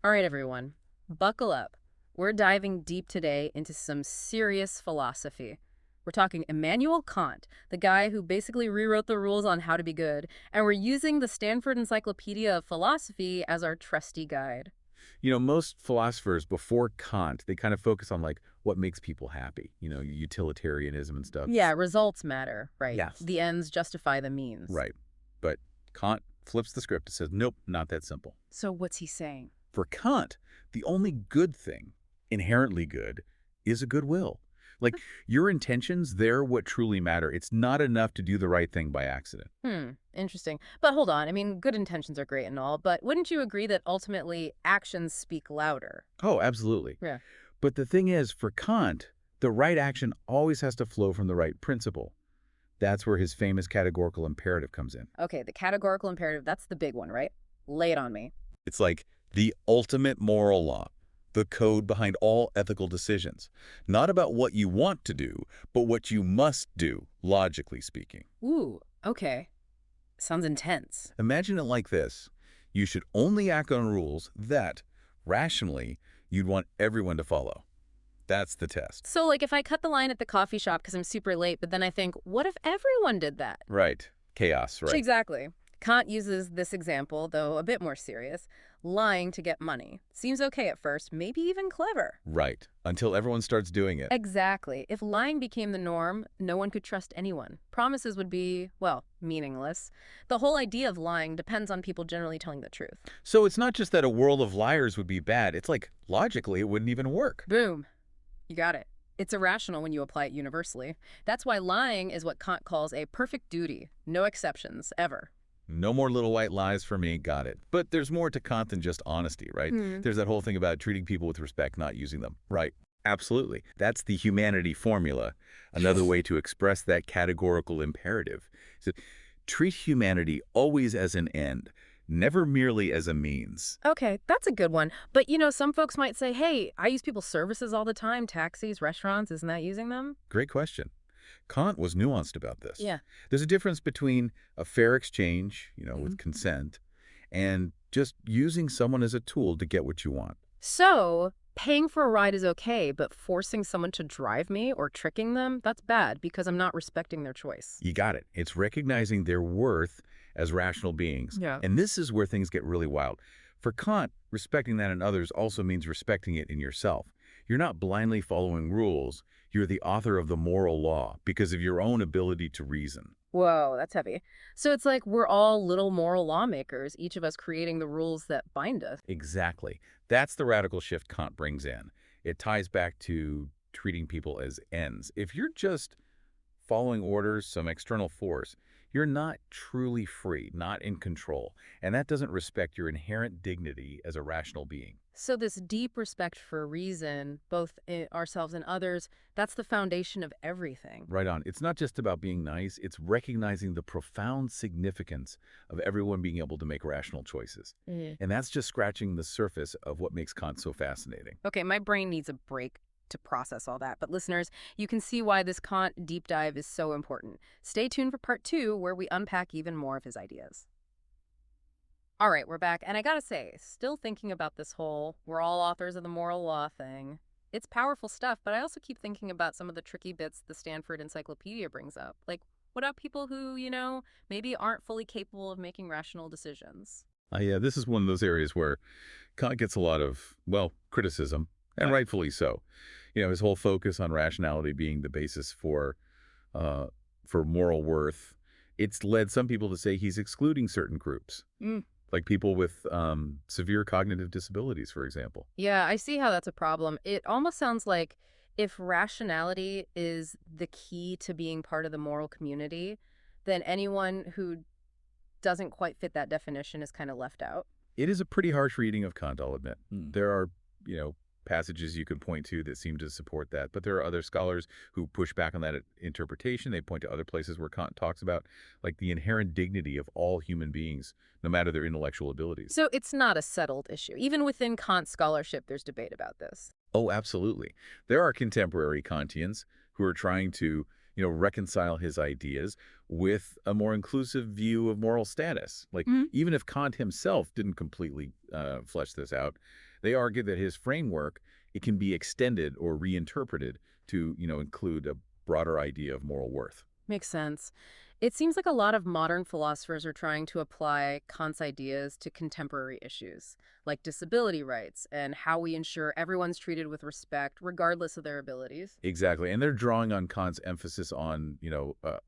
All right, everyone, buckle up. We're diving deep today into some serious philosophy. We're talking Immanuel Kant, the guy who basically rewrote the rules on how to be good, and we're using the Stanford Encyclopedia of Philosophy as our trusty guide. Most philosophers before Kant, they kind of focus on like what makes people happy, utilitarianism and stuff. Yeah, results matter, right? Yes. The ends justify the means. Right. But Kant flips the script and says, nope, not that simple. So what's he saying? For Kant, the only good thing, inherently good, is a good will. Like your intentions, they're what truly matter. It's not enough to do the right thing by accident. Interesting. But hold on, I mean, good intentions are great and all, but wouldn't you agree that ultimately actions speak louder? Oh, absolutely. Yeah. But the thing is, for Kant, the right action always has to flow from the right principle. That's where his famous categorical imperative comes in. Okay, the categorical imperative, that's the big one, right? Lay it on me. It's like the ultimate moral law, the code behind all ethical decisions. Not about what you want to do, but what you must do, logically speaking. Ooh, okay. Sounds intense. Imagine it like this. You should only act on rules that, rationally, you'd want everyone to follow. That's the test. So, like, if I cut the line at the coffee shop because I'm super late, but then I think, what if everyone did that? Right. Chaos, right. Exactly. Kant uses this example, though a bit more serious, lying to get money. Seems okay at first, maybe even clever. Right. Until everyone starts doing it. Exactly. If lying became the norm, no one could trust anyone. Promises would be, well, meaningless. The whole idea of lying depends on people generally telling the truth. So it's not just that a world of liars would be bad. It's like, logically, it wouldn't even work. Boom. You got it. It's irrational when you apply it universally. That's why lying is what Kant calls a perfect duty. No exceptions, ever. No more little white lies for me, got it. But there's more to Kant than just honesty, right? There's that whole thing about treating people with respect, not using them. Right. Absolutely. That's the humanity formula. Another way to express that categorical imperative. So, treat humanity always as an end, never merely as a means. Okay, that's a good one. But some folks might say, hey, I use people's services all the time, taxis, restaurants, isn't that using them? Great question. Kant was nuanced about this. Yeah. There's a difference between a fair exchange, with consent, and just using someone as a tool to get what you want. So, paying for a ride is okay, but forcing someone to drive me or tricking them, that's bad because I'm not respecting their choice. You got it. It's recognizing their worth as rational beings. Yeah. And this is where things get really wild. For Kant, respecting that in others also means respecting it in yourself. You're not blindly following rules. You're the author of the moral law because of your own ability to reason. Whoa, that's heavy. So it's like we're all little moral lawmakers, each of us creating the rules that bind us. Exactly. That's the radical shift Kant brings in. It ties back to treating people as ends. If you're just following orders, some external force, you're not truly free, not in control. And that doesn't respect your inherent dignity as a rational being. So this deep respect for reason, both in ourselves and others, that's the foundation of everything. Right on. It's not just about being nice, it's recognizing the profound significance of everyone being able to make rational choices. And that's just scratching the surface of what makes Kant so fascinating. Okay, my brain needs a break to process all that. But listeners, you can see why this Kant deep dive is so important. Stay tuned for part 2, where we unpack even more of his ideas. All right, we're back. And I gotta say, still thinking about this whole we're all authors of the moral law thing. It's powerful stuff, but I also keep thinking about some of the tricky bits the Stanford Encyclopedia brings up. Like, what about people who, maybe aren't fully capable of making rational decisions? Yeah, this is one of those areas where Kant gets a lot of, well, criticism, and rightfully so. His whole focus on rationality being the basis for moral worth, it's led some people to say he's excluding certain groups, like people with severe cognitive disabilities, for example. Yeah, I see how that's a problem. It almost sounds like if rationality is the key to being part of the moral community, then anyone who doesn't quite fit that definition is kind of left out. It is a pretty harsh reading of Kant, I'll admit. There are, passages you could point to that seem to support that, but there are other scholars who push back on that interpretation. They point to other places where Kant talks about, like, the inherent dignity of all human beings, no matter their intellectual abilities. So it's not a settled issue. Even within Kant scholarship, there's debate about this. Oh, absolutely. There are contemporary Kantians who are trying to, reconcile his ideas with a more inclusive view of moral status. Like, even if Kant himself didn't completely flesh this out, They argue that his framework, it can be extended or reinterpreted to, include a broader idea of moral worth. Makes sense. It seems like a lot of modern philosophers are trying to apply Kant's ideas to contemporary issues, like disability rights and how we ensure everyone's treated with respect, regardless of their abilities. Exactly. And they're drawing on Kant's emphasis on,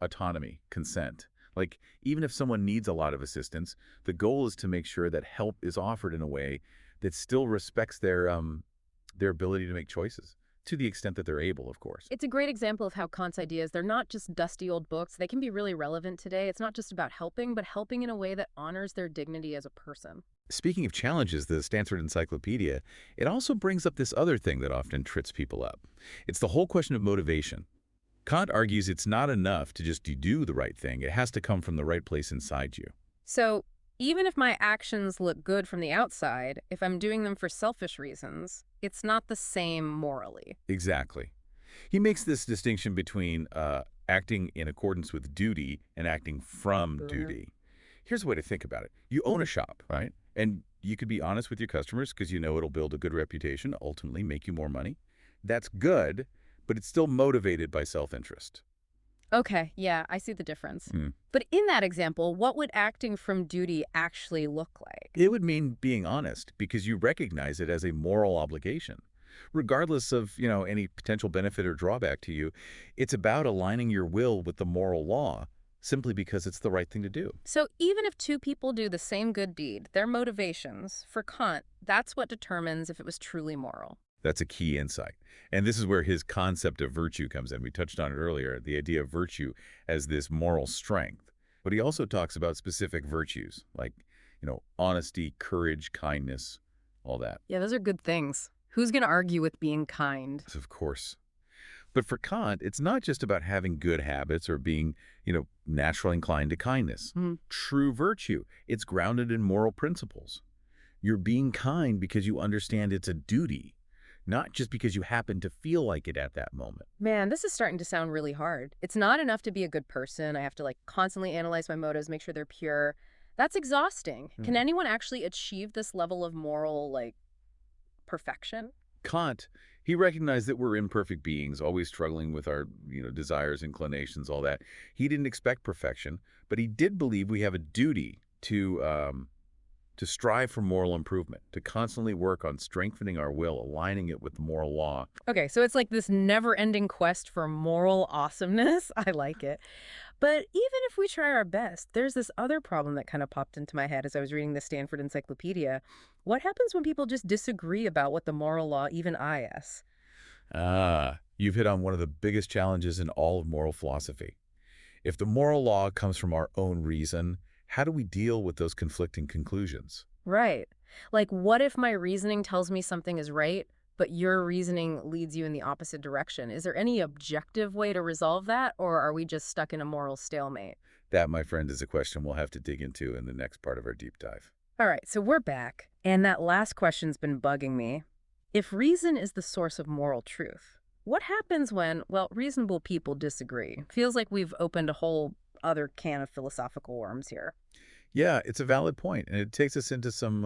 autonomy, consent. Like, even if someone needs a lot of assistance, the goal is to make sure that help is offered in a way that still respects their ability to make choices, to the extent that they're able, of course. It's a great example of how Kant's ideas, they're not just dusty old books. They can be really relevant today. It's not just about helping, but helping in a way that honors their dignity as a person. Speaking of challenges, the Stanford Encyclopedia, it also brings up this other thing that often trips people up. It's the whole question of motivation. Kant argues it's not enough to just do the right thing. It has to come from the right place inside you. So even if my actions look good from the outside, if I'm doing them for selfish reasons, it's not the same morally. Exactly. He makes this distinction between acting in accordance with duty and acting from duty. Here's a way to think about it. You own a shop, right? And you could be honest with your customers because you know it'll build a good reputation, ultimately make you more money. That's good, but it's still motivated by self-interest. Okay, yeah, I see the difference. Hmm. But in that example, what would acting from duty actually look like? It would mean being honest because you recognize it as a moral obligation. Regardless of, any potential benefit or drawback to you, it's about aligning your will with the moral law simply because it's the right thing to do. So even if two people do the same good deed, their motivations, for Kant, that's what determines if it was truly moral. That's a key insight. And this is where his concept of virtue comes in. We touched on it earlier, the idea of virtue as this moral strength. But he also talks about specific virtues like, honesty, courage, kindness, all that. Yeah, those are good things. Who's going to argue with being kind? Of course. But for Kant, it's not just about having good habits or being, naturally inclined to kindness. True virtue, it's grounded in moral principles. You're being kind because you understand it's a duty, not just because you happen to feel like it at that moment. Man, this is starting to sound really hard. It's not enough to be a good person. I have to constantly analyze my motives, make sure they're pure. That's exhausting. Can anyone actually achieve this level of moral, perfection? Kant, he recognized that we're imperfect beings, always struggling with our, desires, inclinations, all that. He didn't expect perfection, but he did believe we have a duty to strive for moral improvement, to constantly work on strengthening our will, aligning it with the moral law. Okay, so it's like this never-ending quest for moral awesomeness. I like it. But even if we try our best, there's this other problem that kind of popped into my head as I was reading the Stanford Encyclopedia. What happens when people just disagree about what the moral law even is? You've hit on one of the biggest challenges in all of moral philosophy. If the moral law comes from our own reason, how do we deal with those conflicting conclusions? Right. Like, what if my reasoning tells me something is right, but your reasoning leads you in the opposite direction? Is there any objective way to resolve that, or are we just stuck in a moral stalemate? That, my friend, is a question we'll have to dig into in the next part of our deep dive. All right, so we're back, and that last question's been bugging me. If reason is the source of moral truth, what happens when, reasonable people disagree? Feels like we've opened a whole other can of philosophical worms here. Yeah, it's a valid point, and it takes us into some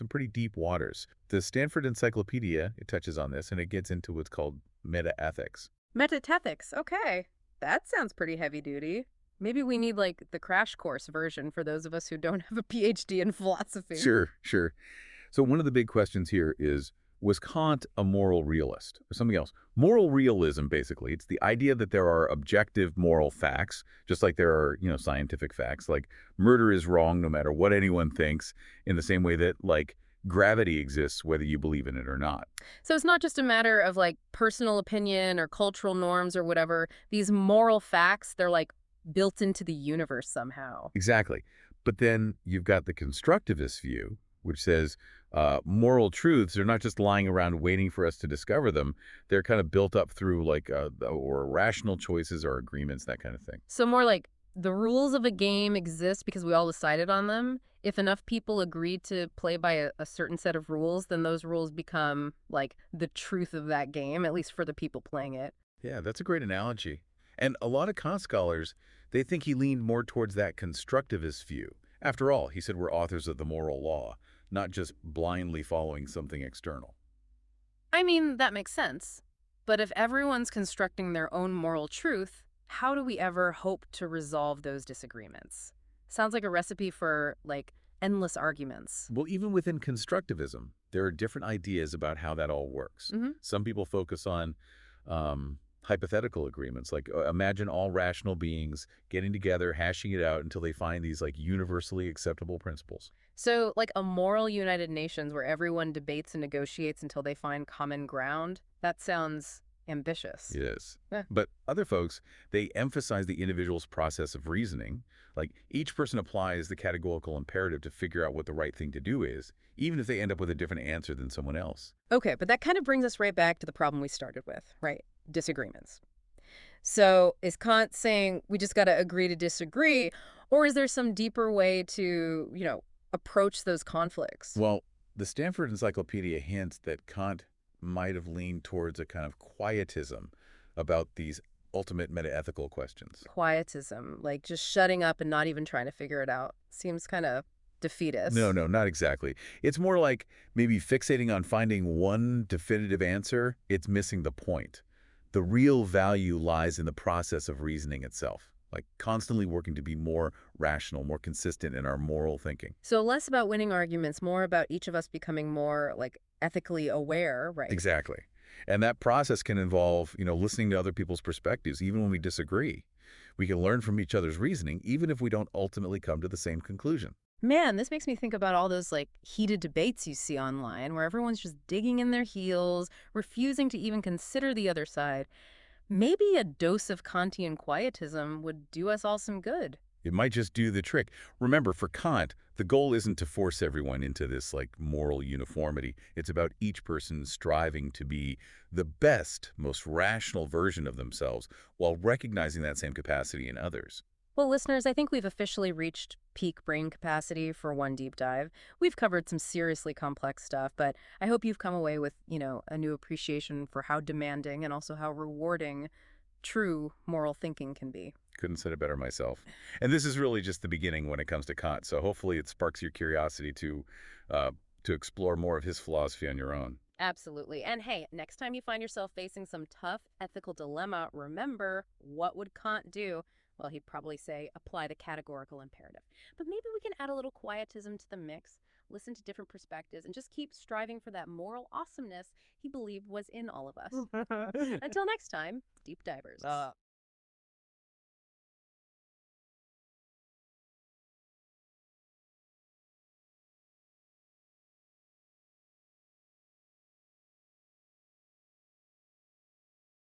pretty deep waters. The Stanford Encyclopedia, it touches on this, and it gets into what's called metaethics. Metaethics, okay. That sounds pretty heavy duty. Maybe we need, the crash course version for those of us who don't have a PhD in philosophy. Sure, sure. So one of the big questions here is, was Kant a moral realist or something else? Moral realism, basically, it's the idea that there are objective moral facts, just like there are, scientific facts, like murder is wrong no matter what anyone thinks, in the same way that, gravity exists whether you believe in it or not. So it's not just a matter of, personal opinion or cultural norms or whatever. These moral facts, they're, built into the universe somehow. Exactly. But then you've got the constructivist view, which says moral truths are not just lying around waiting for us to discover them. They're kind of built up through or rational choices or agreements, that kind of thing. So more like the rules of a game exist because we all decided on them. If enough people agree to play by a certain set of rules, then those rules become the truth of that game, at least for the people playing it. Yeah, that's a great analogy. And a lot of Kant scholars, they think he leaned more towards that constructivist view. After all, he said we're authors of the moral law, not just blindly following something external. I mean, that makes sense. But if everyone's constructing their own moral truth, how do we ever hope to resolve those disagreements? Sounds like a recipe for, like, endless arguments. Well, even within constructivism, there are different ideas about how that all works. Hmm. Some people focus on hypothetical agreements, like imagine all rational beings getting together, hashing it out until they find these like universally acceptable principles. So, like a moral United Nations where everyone debates and negotiates until they find common ground, that sounds ambitious. Yes. Eh. But other folks, they emphasize the individual's process of reasoning. Like each person applies the categorical imperative to figure out what the right thing to do is, even if they end up with a different answer than someone else. Okay, but that kind of brings us right back to the problem we started with, right? Disagreements. So is Kant saying we just got to agree to disagree, or is there some deeper way to, approach those conflicts? Well, the Stanford Encyclopedia hints that Kant might have leaned towards a kind of quietism about these ultimate metaethical questions. Quietism, like just shutting up and not even trying to figure it out, seems kind of No, defeatist. no, not exactly. It's more like maybe fixating on finding one definitive answer, it's missing the point. The real value lies in the process of reasoning itself, like constantly working to be more rational, more consistent in our moral thinking. So less about winning arguments, more about each of us becoming more like ethically aware, right? Exactly. And that process can involve, listening to other people's perspectives, even when we disagree. We can learn from each other's reasoning, even if we don't ultimately come to the same conclusion. Man, this makes me think about all those like heated debates you see online where everyone's just digging in their heels, refusing to even consider the other side. Maybe a dose of Kantian quietism would do us all some good. It might just do the trick. Remember, for Kant, the goal isn't to force everyone into this like moral uniformity. It's about each person striving to be the best, most rational version of themselves while recognizing that same capacity in others. Well, listeners, I think we've officially reached peak brain capacity for one deep dive. We've covered some seriously complex stuff, but I hope you've come away with, a new appreciation for how demanding and also how rewarding true moral thinking can be. Couldn't said it better myself. And this is really just the beginning when it comes to Kant. So hopefully it sparks your curiosity uh, to explore more of his philosophy on your own. Absolutely. And hey, next time you find yourself facing some tough ethical dilemma, remember, what would Kant do? Well, he'd probably say, apply the categorical imperative. But maybe we can add a little quietism to the mix, listen to different perspectives, and just keep striving for that moral awesomeness he believed was in all of us. Until next time, deep divers.